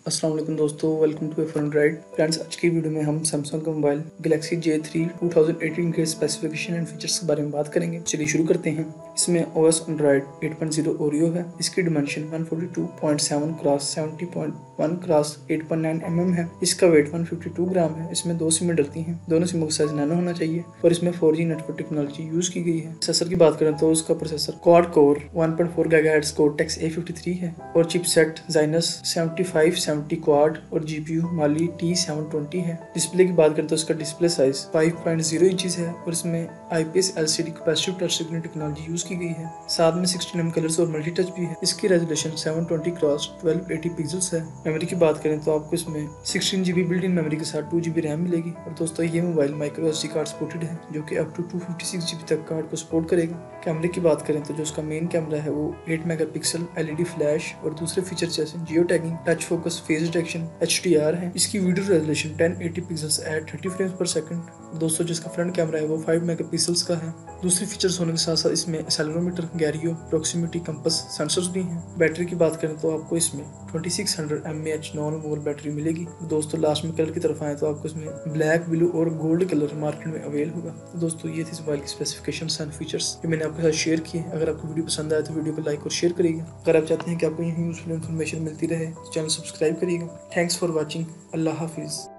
अस्सलाम वालेकुम दोस्तों, वेलकम टू एंड्रॉइड फ्रेंड्स। आज की वीडियो में हम सैमसंग का मोबाइल गैलेक्सी J3 2018 के स्पेसिफिकेशन एंड फीचर्स के बारे में बात करेंगे। चलिए शुरू करते हैं। इसमें OS एंड्रॉइड 8.0 ओरियो है। इसकी डिमेंशन 142.7 क्रॉस 70.1 क्रॉस 8.9 mm है। इसका वेट 152 ग्राम है। इसमें दो सिमें डलती हैं, दोनों सिमों का साइज नैनो होना चाहिए और इसमें 4G नेटवर्क टेक्नोलॉजी यूज की गई है। प्रोसेसर की बात करें तो उसका processor quad core 1.4 GHz cortex A53 है और चिपसेट Exynos 7570 क्वाड और GPU Mali T720 है। डिस्प्ले की बात करें तो इसका डिस्प्ले साइज 5.0 इंचेस है और इसमें IPS LCD capacitive touch screen technology use की गई है। साथ में 16mm कलर्स और मल्टी टच भी है। इसकी रेजोल्यूशन 720 क्रॉस 1280 पिक्सल्स है। मेमोरी की बात करें तो आपको इसमें 16GB बिल्ट इन मेमोरी के साथ 2GB रैम मिलेगी। और दोस्तों ये mobile micro SD card supported है, जो कि अप टू 256GB तक कार्ड को सपोर्ट करेगा। कैमरे की बात करें तो जो उसका मेन कैमरा है वो 8 मेगापिक्सल LED फ्लैश और दूसरे फीचर जैसे geo tagging, touch focus, face detection, HDR है। इसकी video resolution 1080 pixels at 30 frames per second. दोस्तों जिसका फ्रंट कैमरा है वो 5 मेगापिक्सल्स का है। दूसरे फीचर्स होने के साथ साथ इसमें एक्सेलेरोमीटर, गैरियो, प्रॉक्सिमिटी, कंपास सेंसर्स भी हैं। बैटरी की बात करें तो आपको इसमें 2600 mAh नॉन रिमूवेबल बैटरी मिलेगी। दोस्तों लास्ट में कलर की तरफ आए तो आपको इसमें ब्लैक, ब्लू और गोल्ड कलर मार्केट में अवेल होगा। तो दोस्तों ये थी इस मोबाइल की स्पेसिफिकेशंस एंड फीचर्स जो मैंने आपके साथ शेयर किए। अगर आपको वीडियो पसंद आए तो वीडियो को लाइक और शेयर करिएगा। अगर आप चाहते हैं कि आपको यही यूजफुल इन्फॉर्मेशन मिलती रहे तो चैनल सब्सक्राइब करिएगा। Thanks for watching. अल्लाह हाफिज़।